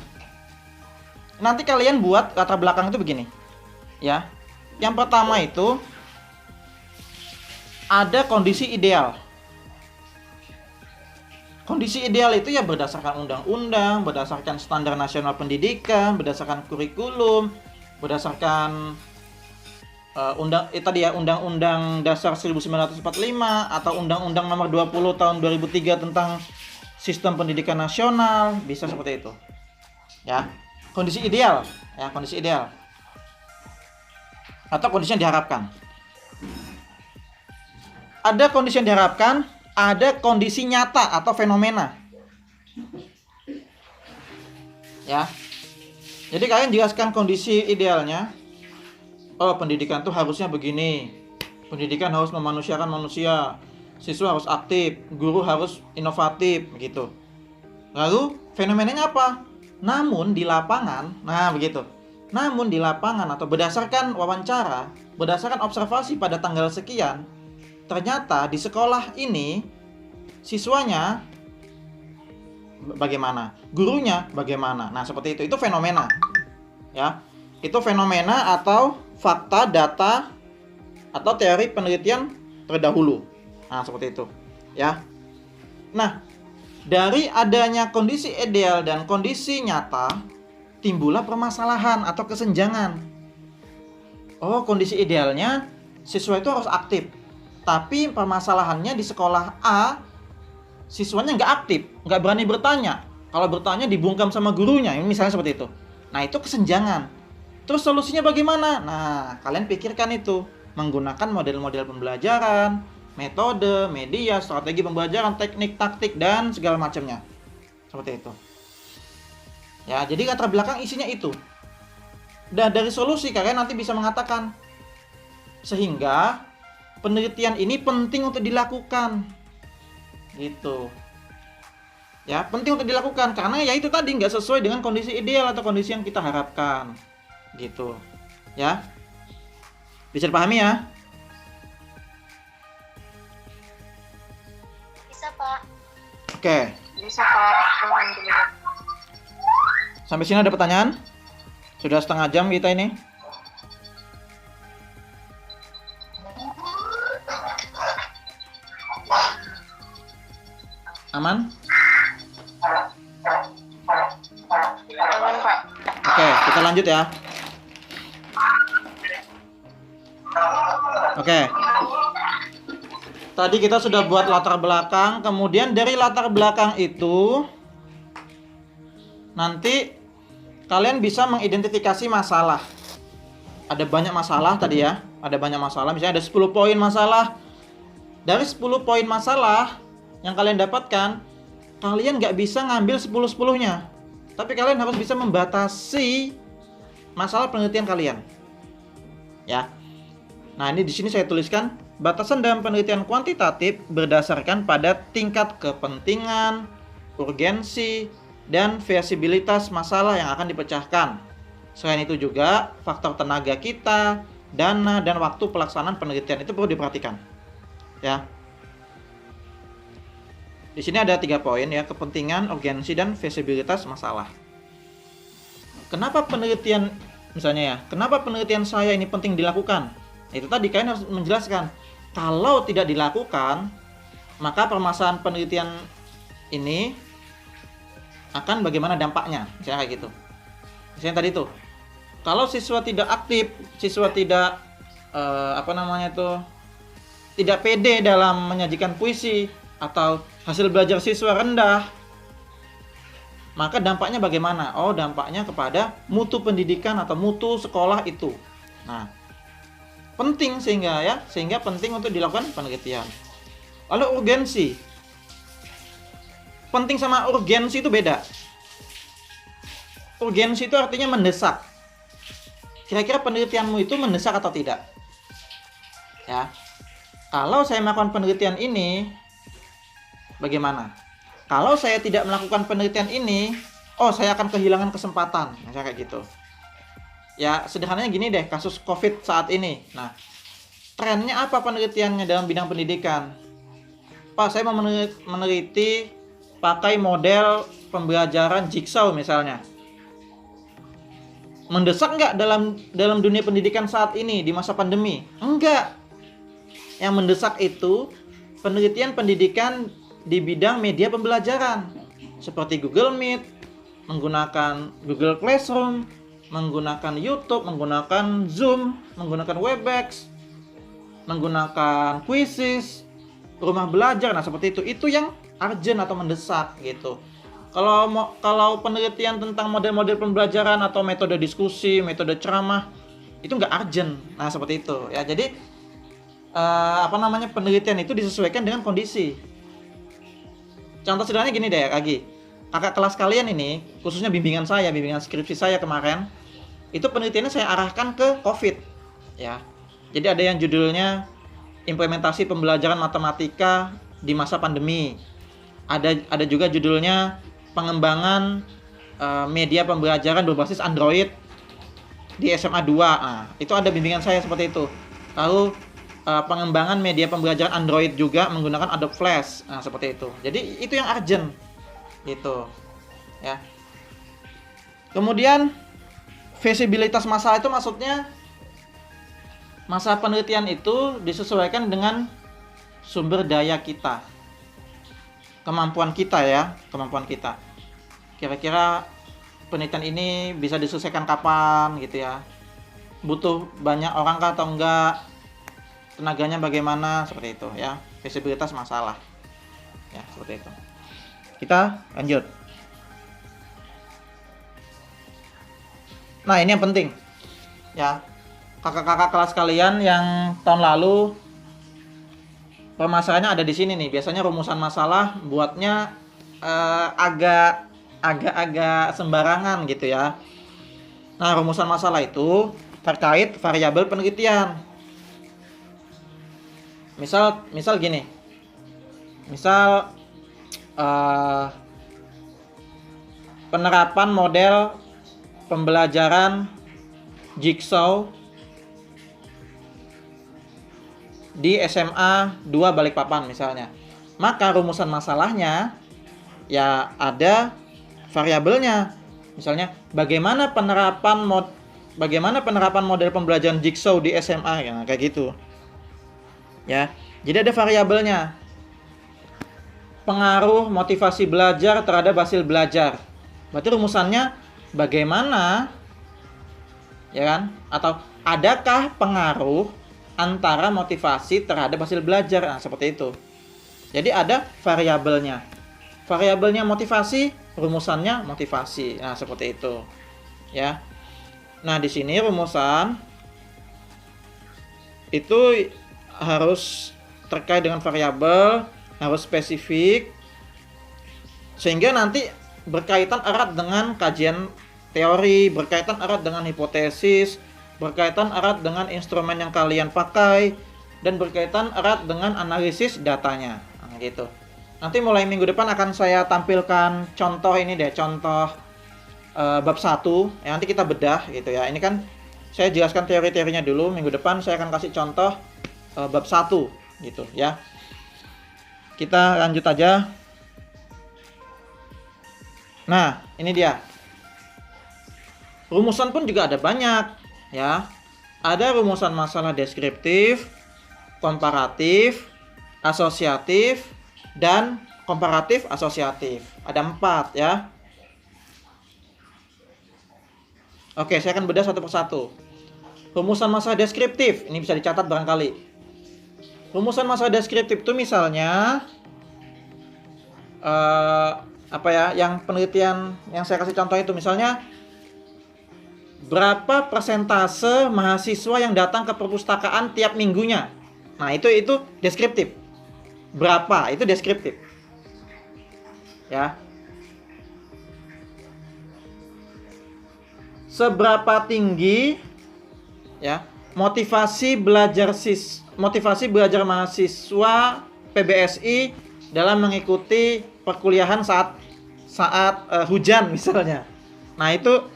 Nanti kalian buat latar belakang itu begini. Ya. Yang pertama itu ada kondisi ideal. Kondisi ideal itu ya berdasarkan undang-undang, berdasarkan standar nasional pendidikan, berdasarkan kurikulum, berdasarkan Undang-Undang Dasar 1945 atau Undang-Undang Nomor 20 Tahun 2003 tentang Sistem Pendidikan Nasional, bisa seperti itu. Ya, kondisi ideal, ya, kondisi ideal. Atau kondisi yang diharapkan. Ada kondisi yang diharapkan, ada kondisi nyata atau fenomena. Ya. Jadi kalian jelaskan kondisi idealnya. oh pendidikan tuh harusnya begini, pendidikan harus memanusiakan manusia, siswa harus aktif, guru harus inovatif gitu. Lalu fenomenanya apa? Namun di lapangan, nah begitu. Namun di lapangan atau berdasarkan wawancara, berdasarkan observasi pada tanggal sekian, ternyata di sekolah ini siswanya bagaimana, gurunya bagaimana. Nah, seperti itu. Itu fenomena. Ya. Itu fenomena atau fakta, data atau teori penelitian terdahulu. Nah, seperti itu. Ya. Nah, dari adanya kondisi ideal dan kondisi nyata, timbullah permasalahan atau kesenjangan. Oh, kondisi idealnya siswa itu harus aktif. Tapi permasalahannya di sekolah A, siswanya nggak aktif, nggak berani bertanya. Kalau bertanya dibungkam sama gurunya, misalnya seperti itu. Nah, itu kesenjangan. Terus solusinya bagaimana? Nah, kalian pikirkan itu. Menggunakan model-model pembelajaran, metode, media, strategi pembelajaran, teknik, taktik, dan segala macamnya. Seperti itu. Ya, jadi latar belakang isinya itu. Dan dari solusi kalian nanti bisa mengatakan, sehingga penelitian ini penting untuk dilakukan. Gitu. Ya, penting untuk dilakukan karena ya itu tadi nggak sesuai dengan kondisi ideal atau kondisi yang kita harapkan. Gitu. Ya. Bisa dipahami ya? Bisa, Pak. Oke. Bisa, Pak. Alhamdulillah. Sampai sini ada pertanyaan? Sudah setengah jam kita ini. Aman? Aman, Pak. Oke, kita lanjut ya. Oke. Tadi kita sudah buat latar belakang, kemudian dari latar belakang itu nanti kalian bisa mengidentifikasi masalah. Ada banyak masalah tadi ya, ada banyak masalah, misalnya ada 10 poin masalah. Dari 10 poin masalah yang kalian dapatkan, kalian nggak bisa ngambil 10-10-nya. Tapi kalian harus bisa membatasi masalah penelitian kalian. Ya. Nah, ini di sini saya tuliskan batasan dalam penelitian kuantitatif berdasarkan pada tingkat kepentingan, urgensi, dan visibilitas masalah yang akan dipecahkan. Selain itu juga faktor tenaga kita, dana, dan waktu pelaksanaan penelitian itu perlu diperhatikan. Ya. Di sini ada 3 poin ya, kepentingan, urgensi, dan visibilitas masalah. Kenapa penelitian misalnya ya, kenapa penelitian saya ini penting dilakukan? Itu tadi kalian harus menjelaskan. Kalau tidak dilakukan, maka permasalahan penelitian ini akan bagaimana dampaknya, misalnya kayak gitu. Misalnya tadi itu, kalau siswa tidak aktif, siswa tidak tidak pede dalam menyajikan puisi atau hasil belajar siswa rendah, maka dampaknya bagaimana? Oh, dampaknya kepada mutu pendidikan atau mutu sekolah itu. Nah, penting sehingga penting untuk dilakukan penelitian. Lalu urgensi. Penting sama urgensi itu beda. Urgensi itu artinya mendesak. Kira-kira penelitianmu itu mendesak atau tidak? Ya. Kalau saya melakukan penelitian ini, bagaimana? Kalau saya tidak melakukan penelitian ini, oh saya akan kehilangan kesempatan. Misalnya kayak gitu. Ya, sederhananya gini deh, kasus COVID saat ini. Nah, trennya apa penelitiannya dalam bidang pendidikan? Pak, saya mau meneliti pakai model pembelajaran jigsaw misalnya. Mendesak nggak dalam dunia pendidikan saat ini di masa pandemi? Enggak. Yang mendesak itu penelitian pendidikan di bidang media pembelajaran seperti Google Meet, menggunakan Google Classroom, menggunakan YouTube, menggunakan Zoom, menggunakan Webex, menggunakan Quizzes, rumah belajar. Nah, seperti itu. Itu yang urgent atau mendesak gitu. Kalau penelitian tentang model-model pembelajaran atau metode diskusi, metode ceramah, itu nggak urgent. Nah, seperti itu ya. Jadi penelitian itu disesuaikan dengan kondisi. Contoh sederhananya gini deh, Agi. Kakak kelas kalian ini, khususnya bimbingan skripsi saya kemarin, itu penelitiannya saya arahkan ke COVID. ya. Jadi ada yang judulnya implementasi pembelajaran matematika di masa pandemi. Ada juga judulnya pengembangan media pembelajaran berbasis Android di SMA 2. Nah, itu ada bimbingan saya seperti itu. Lalu pengembangan media pembelajaran Android juga menggunakan Adobe Flash. Nah, seperti itu. Jadi itu yang urgent. Gitu. Ya. Kemudian visibilitas masa itu maksudnya masa penelitian itu disesuaikan dengan sumber daya kita. Kemampuan kita ya, kemampuan kita. Kira-kira penelitian ini bisa diselesaikan kapan gitu ya. Butuh banyak orang kah atau enggak? Tenaganya bagaimana? Seperti itu ya. Visibilitas masalah. Ya, seperti itu. Kita lanjut. Nah, ini yang penting. Ya. Kakak-kakak kelas kalian yang tahun lalu permasalahannya ada di sini nih. Biasanya rumusan masalah buatnya agak-agak sembarangan gitu ya. Nah, rumusan masalah itu terkait variabel penelitian. Misal gini. Misal penerapan model pembelajaran Jigsaw di SMA 2 Balikpapan misalnya. Maka rumusan masalahnya ya ada variabelnya. Misalnya bagaimana penerapan model pembelajaran Jigsaw di SMA ya, kayak gitu. Ya. Jadi ada variabelnya. Pengaruh motivasi belajar terhadap hasil belajar. Berarti rumusannya bagaimana ya kan? Atau adakah pengaruh antara motivasi terhadap hasil belajar. Nah, seperti itu. Jadi ada variabelnya. Variabelnya motivasi, rumusannya motivasi. Nah, seperti itu. Ya. Nah, di sini rumusan itu harus terkait dengan variabel, harus spesifik, sehingga nanti berkaitan erat dengan kajian teori, berkaitan erat dengan hipotesis, berkaitan erat dengan instrumen yang kalian pakai, dan berkaitan erat dengan analisis datanya. Nah, gitu. Nanti mulai minggu depan akan saya tampilkan contoh ini deh, contoh bab 1. Ya, nanti kita bedah gitu ya. Ini kan saya jelaskan teori-teorinya dulu. Minggu depan saya akan kasih contoh bab 1 gitu ya. Kita lanjut aja. Nah, ini dia. Rumusan pun juga ada banyak ya. Ada rumusan masalah deskriptif, komparatif, asosiatif, dan komparatif asosiatif. Ada 4 ya. Oke, saya akan bedah satu persatu. Rumusan masalah deskriptif, ini bisa dicatat barangkali. Rumusan masalah deskriptif itu misalnya yang penelitian yang saya kasih contoh itu misalnya berapa persentase mahasiswa yang datang ke perpustakaan tiap minggunya. Nah, itu deskriptif. Berapa? Itu deskriptif. Ya. Seberapa tinggi ya motivasi belajar mahasiswa PBSI dalam mengikuti perkuliahan saat hujan misalnya. Nah, itu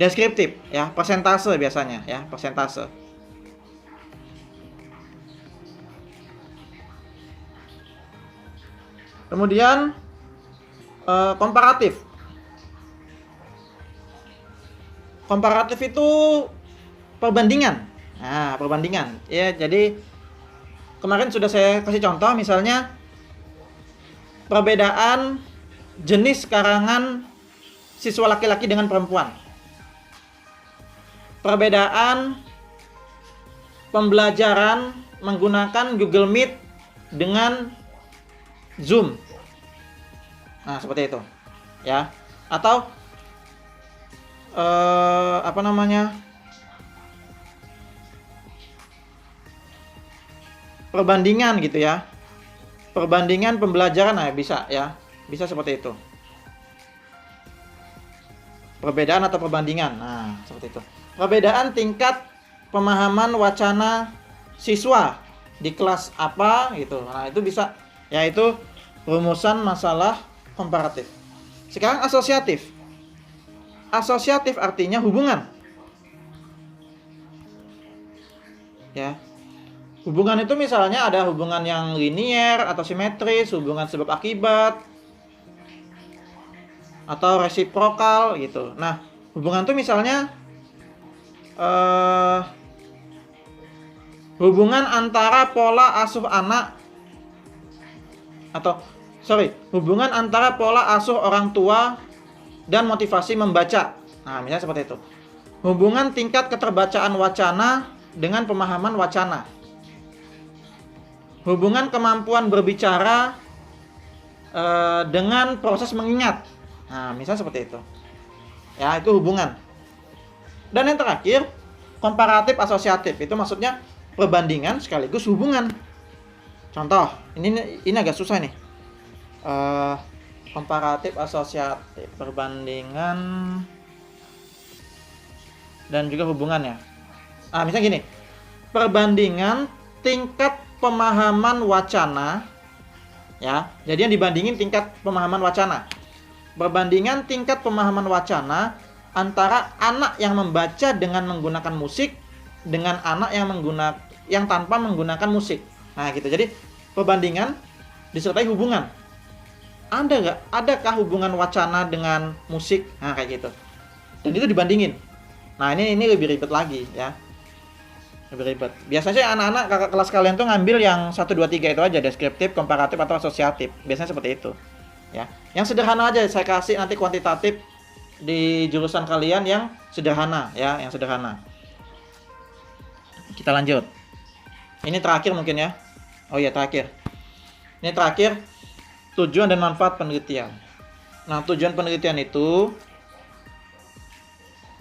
deskriptif ya, persentase biasanya ya, persentase. Kemudian komparatif. Komparatif itu perbandingan. Nah, perbandingan. Ya, jadi kemarin sudah saya kasih contoh misalnya perbedaan jenis karangan siswa laki-laki dengan perempuan. Perbedaan pembelajaran menggunakan Google Meet dengan Zoom. Nah, seperti itu. Ya. Atau perbandingan gitu ya. Perbandingan pembelajaran, nah bisa ya. Bisa seperti itu. Perbedaan atau perbandingan. Nah, seperti itu. Perbedaan tingkat pemahaman wacana siswa di kelas apa gitu. Nah, itu bisa, yaitu rumusan masalah komparatif. Sekarang asosiatif. Asosiatif artinya hubungan. Ya. Hubungan itu misalnya ada hubungan yang linier atau simetris, hubungan sebab akibat, atau resiprokal gitu. Nah, hubungan itu misalnya hubungan antara pola asuh anak hubungan antara pola asuh orang tua dan motivasi membaca. Nah, misalnya seperti itu. Hubungan tingkat keterbacaan wacana dengan pemahaman wacana. Hubungan kemampuan berbicara dengan proses mengingat. Nah, misalnya seperti itu. Ya, itu hubungan. Dan yang terakhir, komparatif asosiatif. Itu maksudnya perbandingan sekaligus hubungan. Contoh, ini agak susah nih. Komparatif asosiatif, perbandingan dan juga hubungannya. Misalnya gini. Perbandingan tingkat pemahaman wacana, ya. Jadi yang dibandingin tingkat pemahaman wacana. Perbandingan tingkat pemahaman wacana antara anak yang membaca dengan menggunakan musik dengan anak yang tanpa menggunakan musik. Nah, gitu. Jadi perbandingan disertai hubungan. Adakah hubungan wacana dengan musik? Nah, kayak gitu. Dan itu dibandingin. Nah, ini lebih ribet lagi, ya. Lebih ribet. Biasanya sih anak-anak kakak kelas kalian tuh ngambil yang 1 2 3 itu aja, deskriptif, komparatif atau asosiatif. Biasanya seperti itu. Ya. Yang sederhana aja saya kasih nanti kuantitatif di jurusan kalian yang sederhana, ya, yang sederhana. Kita lanjut. Ini terakhir mungkin ya. Oh iya, terakhir. Ini terakhir, tujuan dan manfaat penelitian. Nah, tujuan penelitian itu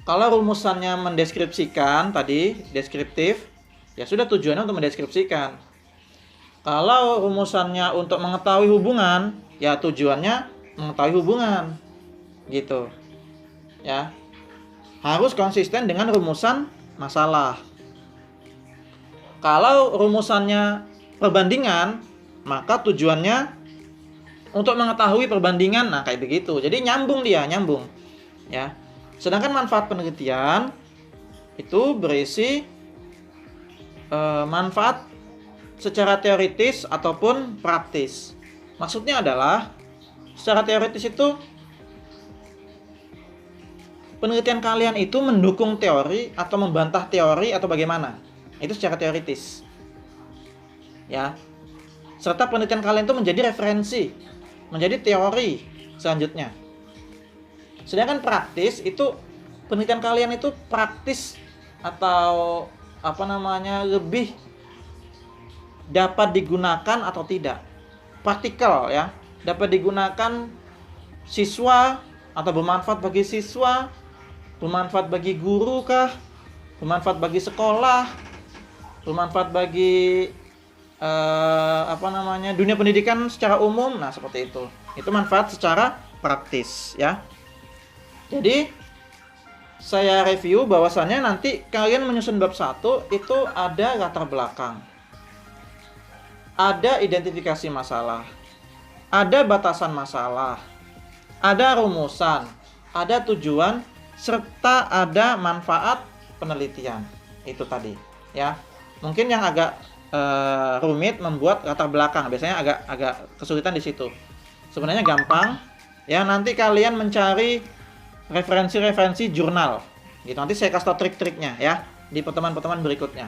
kalau rumusannya mendeskripsikan tadi, deskriptif, ya sudah tujuannya untuk mendeskripsikan. Kalau rumusannya untuk mengetahui hubungan, ya tujuannya mengetahui hubungan. Gitu. Ya. Harus konsisten dengan rumusan masalah. Kalau rumusannya perbandingan, maka tujuannya untuk mengetahui perbandingan. Nah, kayak begitu. Jadi nyambung. Ya. Sedangkan manfaat penelitian itu berisi manfaat secara teoritis ataupun praktis. Maksudnya adalah secara teoritis itu penelitian kalian itu mendukung teori atau membantah teori atau bagaimana? Itu secara teoritis. Ya. Serta penelitian kalian itu menjadi referensi, menjadi teori selanjutnya. Sedangkan praktis itu penelitian kalian itu praktis atau lebih dapat digunakan atau tidak. Praktikal, ya. Dapat digunakan siswa atau bermanfaat bagi siswa, bermanfaat bagi guru kah, bermanfaat bagi sekolah, bermanfaat bagi dunia pendidikan secara umum. Nah, seperti itu. Itu manfaat secara praktis, ya. Jadi saya review bahwasannya nanti kalian menyusun bab 1 itu ada latar belakang, ada identifikasi masalah, ada batasan masalah, ada rumusan, ada tujuan, serta ada manfaat penelitian. Itu tadi, ya. Mungkin yang agak rumit membuat latar belakang, biasanya agak kesulitan di situ. Sebenarnya gampang, ya. Nanti kalian mencari referensi jurnal gitu. Nanti saya kasih tau trik-triknya, ya, di pertemuan-pertemuan berikutnya.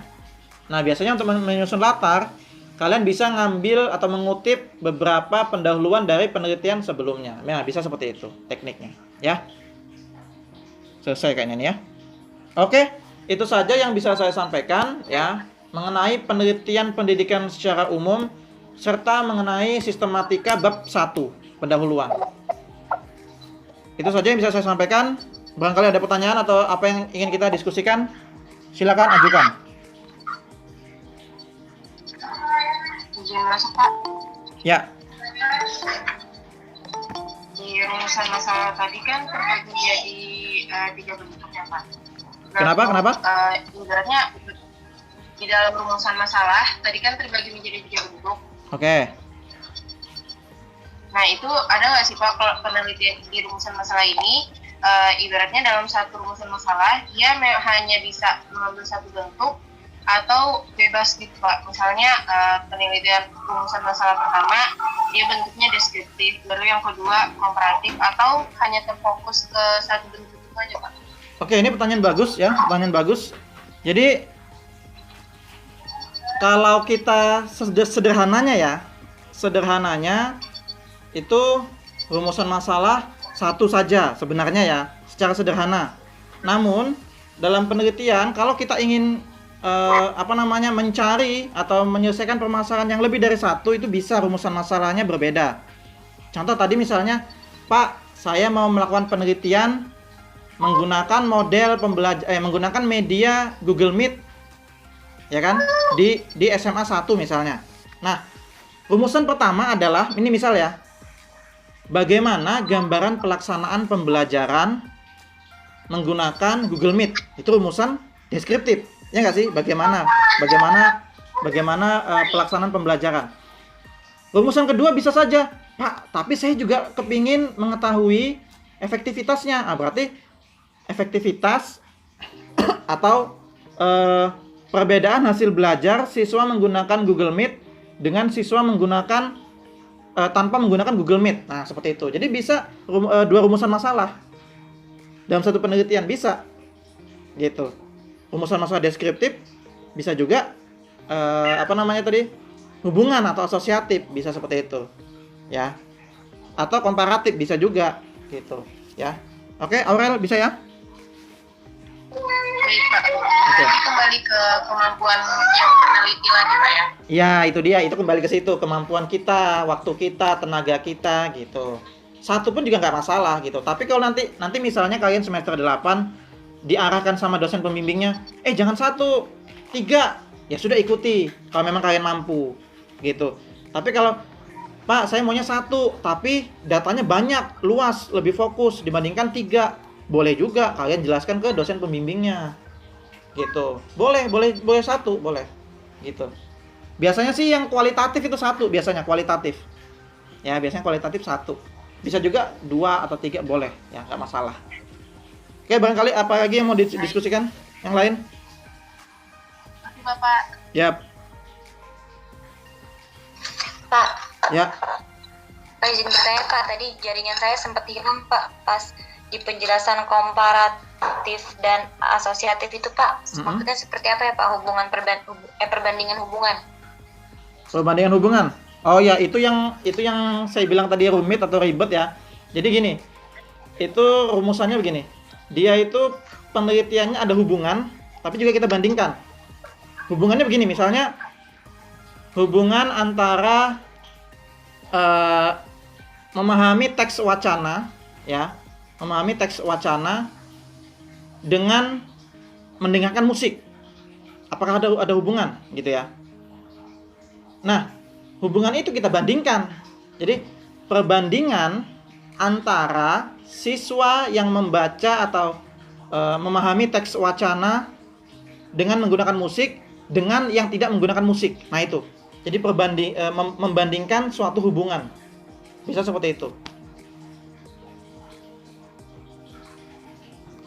Nah, biasanya untuk menyusun latar, kalian bisa ngambil atau mengutip beberapa pendahuluan dari penelitian sebelumnya. Nah, bisa seperti itu tekniknya, ya. Selesai kayaknya nih, ya. Oke, itu saja yang bisa saya sampaikan, ya, mengenai penelitian pendidikan secara umum serta mengenai sistematika bab 1 pendahuluan. Itu saja yang bisa saya sampaikan. Barangkali ada pertanyaan atau apa yang ingin kita diskusikan, silakan ajukan. Izin masuk, Pak. Ya. Di rumusan masalah tadi kan terbagi jadi tiga bentuk ya Pak. Kenapa? Ibaratnya di dalam rumusan masalah tadi kan terbagi menjadi tiga bentuk. Oke. Nah itu ada nggak sih Pak kalau penelitian di rumusan masalah ini ibaratnya dalam satu rumusan masalah dia hanya bisa mengambil satu bentuk atau bebas gitu Pak. Misalnya penelitian rumusan masalah pertama dia bentuknya deskriptif, baru yang kedua komparatif, atau hanya terfokus ke satu bentuk itu aja Pak? Oke, ini pertanyaan bagus ya, pertanyaan bagus. Jadi kalau kita sederhananya itu rumusan masalah satu saja sebenarnya ya, secara sederhana. Namun dalam penelitian kalau kita ingin mencari atau menyelesaikan permasalahan yang lebih dari satu, itu bisa rumusan masalahnya berbeda. Contoh tadi misalnya, Pak, saya mau melakukan penelitian menggunakan menggunakan media Google Meet, ya kan, di SMA 1 misalnya. Nah, rumusan pertama adalah ini misal ya, bagaimana gambaran pelaksanaan pembelajaran menggunakan Google Meet. Itu rumusan deskriptif. Ya nggak sih? Bagaimana pelaksanaan pembelajaran. Rumusan kedua bisa saja, Pak, tapi saya juga kepingin mengetahui efektivitasnya. Berarti efektivitas atau perbedaan hasil belajar siswa menggunakan Google Meet dengan siswa menggunakan tanpa menggunakan Google Meet. Nah, seperti itu. Jadi bisa dua rumusan masalah dalam satu penelitian, bisa gitu. Rumusan masalah deskriptif bisa juga hubungan atau asosiatif, bisa seperti itu ya, atau komparatif bisa juga gitu ya. Oke, Aurel bisa ya? Baik Pak. Jadi kembali ke kemampuan yang peneliti lagi Pak ya? Ya, itu dia, itu kembali ke situ, kemampuan kita, waktu kita, tenaga kita gitu. Satu pun juga nggak masalah gitu. Tapi kalau nanti misalnya kalian semester 8 diarahkan sama dosen pembimbingnya, jangan 1, 3, ya sudah ikuti kalau memang kalian mampu gitu. Tapi kalau, Pak, saya maunya 1 tapi datanya banyak, luas, lebih fokus dibandingkan 3, boleh juga kalian jelaskan ke dosen pembimbingnya gitu. Boleh 1, boleh gitu. Biasanya sih yang kualitatif itu 1, biasanya kualitatif ya, biasanya kualitatif 1. Bisa juga 2 atau 3, boleh ya, nggak masalah. Oke, barangkali apa lagi yang mau didiskusikan? Yang lain? Oke, Bapak. Yap. Pak. Ya. Pak, izin bertanya Pak, tadi jaringan saya sempat hilang Pak pas di penjelasan komparatif dan asosiatif itu Pak. Maksudnya seperti apa ya Pak, perbandingan hubungan? Perbandingan hubungan. Oh ya, itu yang saya bilang tadi rumit atau ribet ya. Jadi gini, itu rumusannya begini. Dia itu penelitiannya ada hubungan, tapi juga kita bandingkan. Hubungannya begini, misalnya hubungan antara memahami teks wacana, ya, memahami teks wacana dengan mendengarkan musik. Apakah ada hubungan, gitu ya? Nah, hubungan itu kita bandingkan. Jadi perbandingan antara siswa yang membaca atau memahami teks wacana dengan menggunakan musik dengan yang tidak menggunakan musik. Nah itu. Jadi membandingkan suatu hubungan. Bisa seperti itu.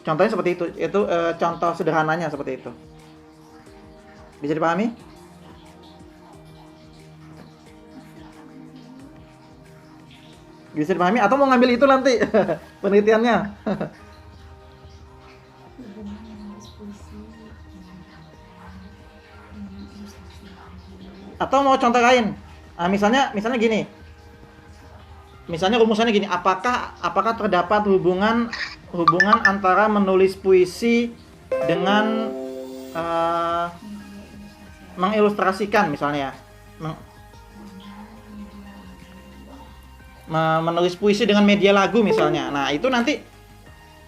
Contohnya seperti itu. Itu contoh sederhananya seperti itu. Bisa dipahami? Bisa dipahami atau mau ngambil itu nanti penelitiannya? Atau mau contoh lain? Nah, misalnya gini. Misalnya rumusannya gini, apakah terdapat hubungan antara menulis puisi dengan mengilustrasikan misalnya. Menulis puisi dengan media lagu misalnya. Nah, itu nanti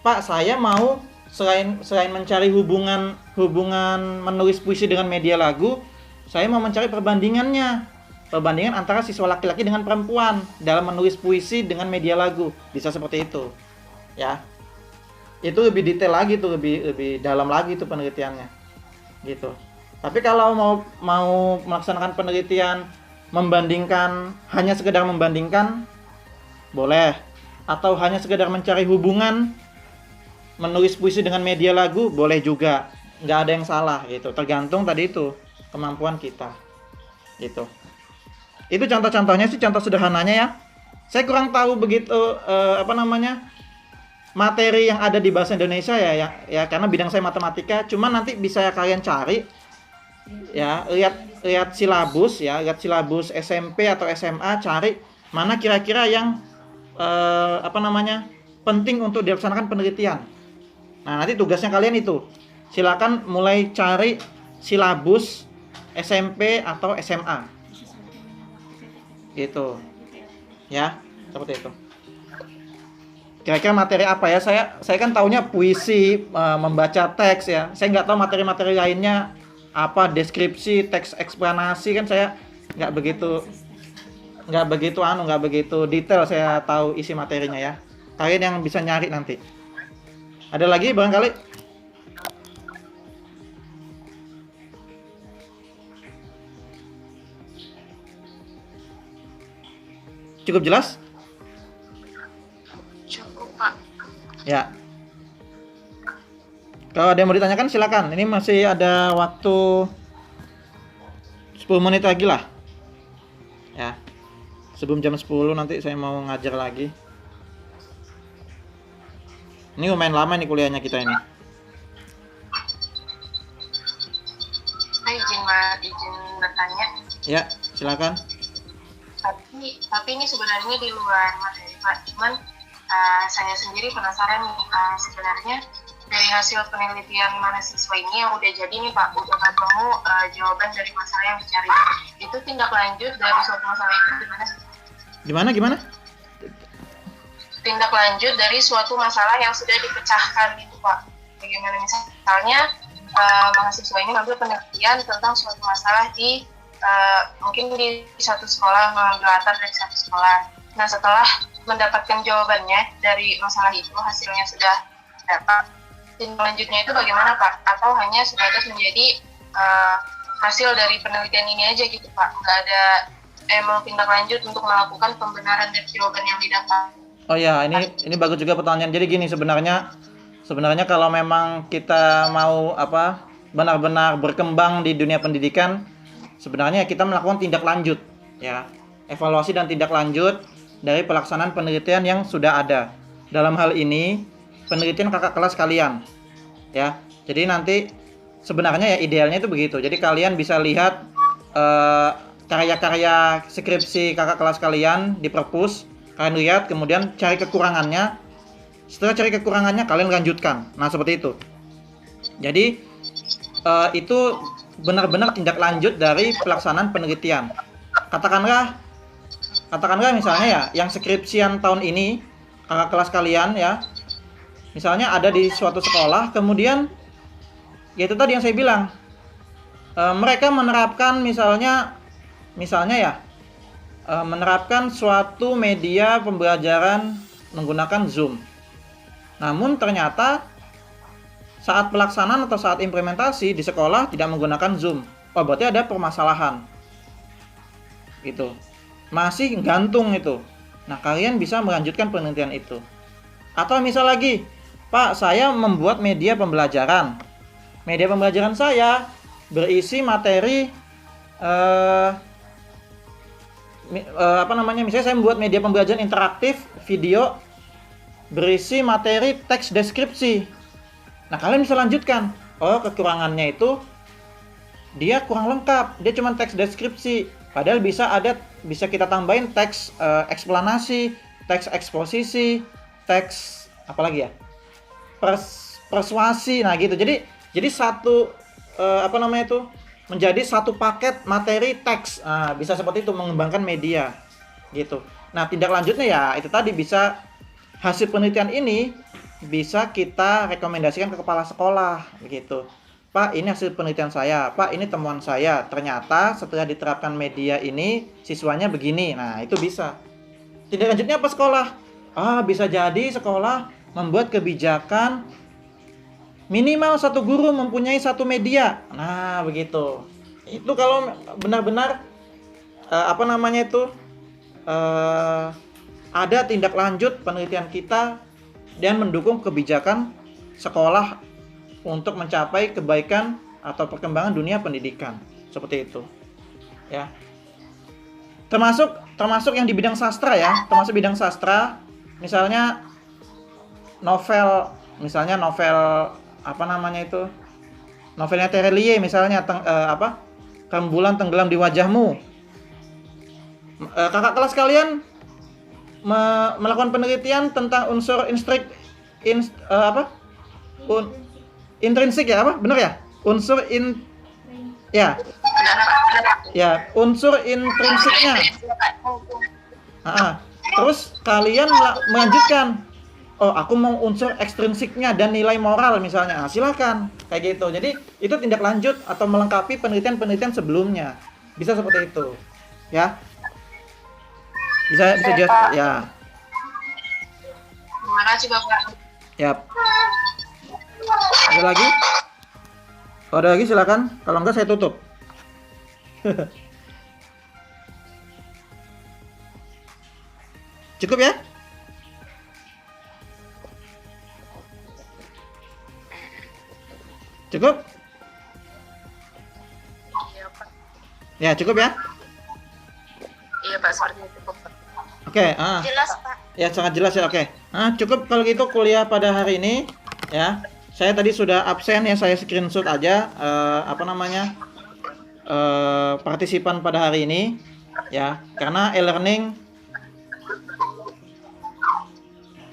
Pak, saya mau selain mencari hubungan menulis puisi dengan media lagu, saya mau mencari perbandingan antara siswa laki-laki dengan perempuan dalam menulis puisi dengan media lagu. Bisa seperti itu. Ya. itu lebih detail lagi tuh, lebih dalam lagi tuh penelitiannya gitu. Tapi kalau mau melaksanakan penelitian membandingkan, hanya sekedar membandingkan boleh, atau hanya sekedar mencari hubungan menulis puisi dengan media lagu boleh juga, nggak ada yang salah gitu, tergantung tadi itu kemampuan kita gitu. Itu contoh-contohnya sih, contoh sederhananya ya. Saya kurang tahu begitu materi yang ada di bahasa Indonesia ya karena bidang saya matematika. Cuman nanti bisa kalian cari ya, lihat silabus ya, lihat silabus SMP atau SMA, cari mana kira-kira yang penting untuk dilaksanakan penelitian. Nah, nanti tugasnya kalian itu silakan mulai cari silabus SMP atau SMA gitu ya, seperti itu. Kira-kira materi apa ya, saya kan taunya puisi, membaca teks ya, saya nggak tahu materi-materi lainnya apa, deskripsi, teks eksplanasi, kan saya nggak begitu detail saya tahu isi materinya ya. Kalian yang bisa nyari nanti. Ada lagi barangkali? Cukup jelas? Cukup, Pak. Ya. Kalau ada yang mau ditanyakan silakan. Ini masih ada waktu 10 menit lagi lah. Ya. Sebelum jam 10 nanti saya mau ngajar lagi. Ini lumayan lama nih kuliahnya kita ini. Saya izin bertanya. Ya, silakan. Tapi ini sebenarnya di luar materi, Pak. Cuman saya sendiri penasaran nih, sebenarnya dari hasil penelitian mahasiswa ini yang udah jadi nih Pak, udah ketemu jawaban dari masalah yang dicari. Itu tindak lanjut dari suatu masalah itu gimana sih? Gimana? Tindak lanjut dari suatu masalah yang sudah dipecahkan gitu Pak. Bagaimana misalnya mahasiswa ini ngambil penelitian tentang suatu masalah di mungkin di satu sekolah, mengambil latar dari satu sekolah. Nah, setelah mendapatkan jawabannya dari masalah itu, hasilnya sudah dapat, tindak lanjutnya itu bagaimana Pak? Atau hanya sebatas menjadi hasil dari penelitian ini aja gitu Pak? Nggak ada emang tindak lanjut untuk melakukan pembenaran dari jawaban yang didapat? Oh ya, ini bagus juga pertanyaan. Jadi gini, sebenarnya kalau memang kita mau benar-benar berkembang di dunia pendidikan, sebenarnya kita melakukan tindak lanjut ya, evaluasi dan tindak lanjut dari pelaksanaan penelitian yang sudah ada. Dalam hal ini penelitian kakak kelas kalian ya. Jadi nanti sebenarnya ya idealnya itu begitu. Jadi kalian bisa lihat karya-karya skripsi kakak kelas kalian di perpus, kalian lihat, kemudian cari kekurangannya. Setelah cari kekurangannya kalian lanjutkan. Nah, seperti itu. Jadi itu benar-benar tindak lanjut dari pelaksanaan penelitian. Katakanlah misalnya ya, yang skripsian tahun ini kakak kelas kalian ya, misalnya ada di suatu sekolah, kemudian ya itu tadi yang saya bilang, mereka menerapkan menerapkan suatu media pembelajaran menggunakan Zoom. Namun ternyata saat pelaksanaan atau saat implementasi di sekolah tidak menggunakan Zoom. Oh, berarti ada permasalahan. Gitu. Masih gantung itu. Nah, kalian bisa melanjutkan penelitian itu. Atau misal lagi, Pak, saya membuat media pembelajaran. Media pembelajaran saya berisi materi misalnya saya membuat media pembelajaran interaktif video berisi materi teks deskripsi. Nah, kalian bisa lanjutkan. Oh, kekurangannya itu dia kurang lengkap. Dia cuma teks deskripsi. Padahal bisa kita tambahin teks eksplanasi, teks eksposisi, teks apalagi ya? Persuasi. Nah, gitu. Jadi satu menjadi satu paket materi teks. Nah, bisa seperti itu mengembangkan media. Gitu. Nah, tindak lanjutnya ya itu tadi, bisa hasil penelitian ini bisa kita rekomendasikan ke kepala sekolah begitu. Pak, ini hasil penelitian saya. Pak, ini temuan saya. Ternyata setelah diterapkan media ini siswanya begini. Nah, itu bisa. Tindak lanjutnya apa sekolah? Bisa jadi sekolah membuat kebijakan minimal satu guru mempunyai satu media. Nah, begitu. Itu kalau benar-benar ada tindak lanjut penelitian kita dan mendukung kebijakan sekolah untuk mencapai kebaikan atau perkembangan dunia pendidikan. Seperti itu. Ya. Termasuk yang di bidang sastra ya, termasuk bidang sastra, misalnya novel novelnya Terelie misalnya Rembulan Tenggelam di Wajahmu. Kakak kelas kalian melakukan penelitian tentang unsur intrinsik ya, benar ya? Unsur intrinsiknya. Terus kalian melanjutkan, aku mau unsur ekstrinsiknya dan nilai moral misalnya. Silakan kayak gitu. Jadi itu tindak lanjut atau melengkapi penelitian sebelumnya. Bisa seperti itu. Ya. Bisa jelas ya. Terima kasih Bapak. Yap. Ada lagi? Kalau ada lagi silakan. Kalau enggak saya tutup. Cukup ya? Cukup? Iya Pak. Ya cukup ya? Iya Pak, seperti itu Pak. Oke. Jelas Pak. Ya sangat jelas ya. Oke. Cukup kalau gitu kuliah pada hari ini ya. Saya tadi sudah absen ya, saya screenshot aja partisipan pada hari ini ya, karena e-learning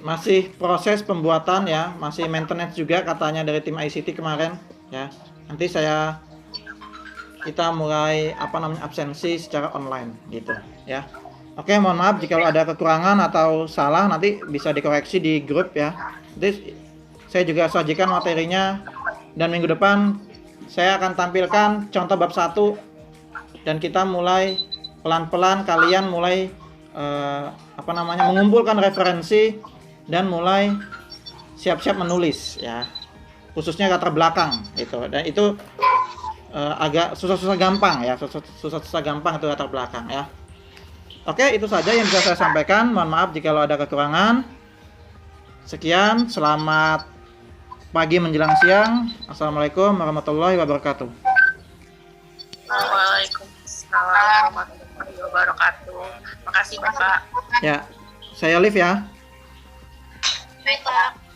masih proses pembuatan ya, masih maintenance juga katanya dari tim ICT kemarin ya. Nanti kita mulai absensi secara online gitu ya. Oke, mohon maaf jika ada kekurangan atau salah, nanti bisa dikoreksi di grup ya. Nanti saya juga sajikan materinya, dan minggu depan saya akan tampilkan contoh bab 1 dan kita mulai pelan-pelan kalian mulai mengumpulkan referensi dan mulai siap-siap menulis ya. Khususnya latar belakang gitu. Dan itu agak susah-susah gampang ya, susah-susah gampang itu latar belakang ya. Oke, itu saja yang bisa saya sampaikan. Mohon maaf jika ada kekurangan. Sekian, selamat pagi menjelang siang. Assalamualaikum warahmatullahi wabarakatuh. Waalaikumsalam warahmatullahi wabarakatuh. Makasih Bapak. Ya, saya Liv ya. Baik Pak.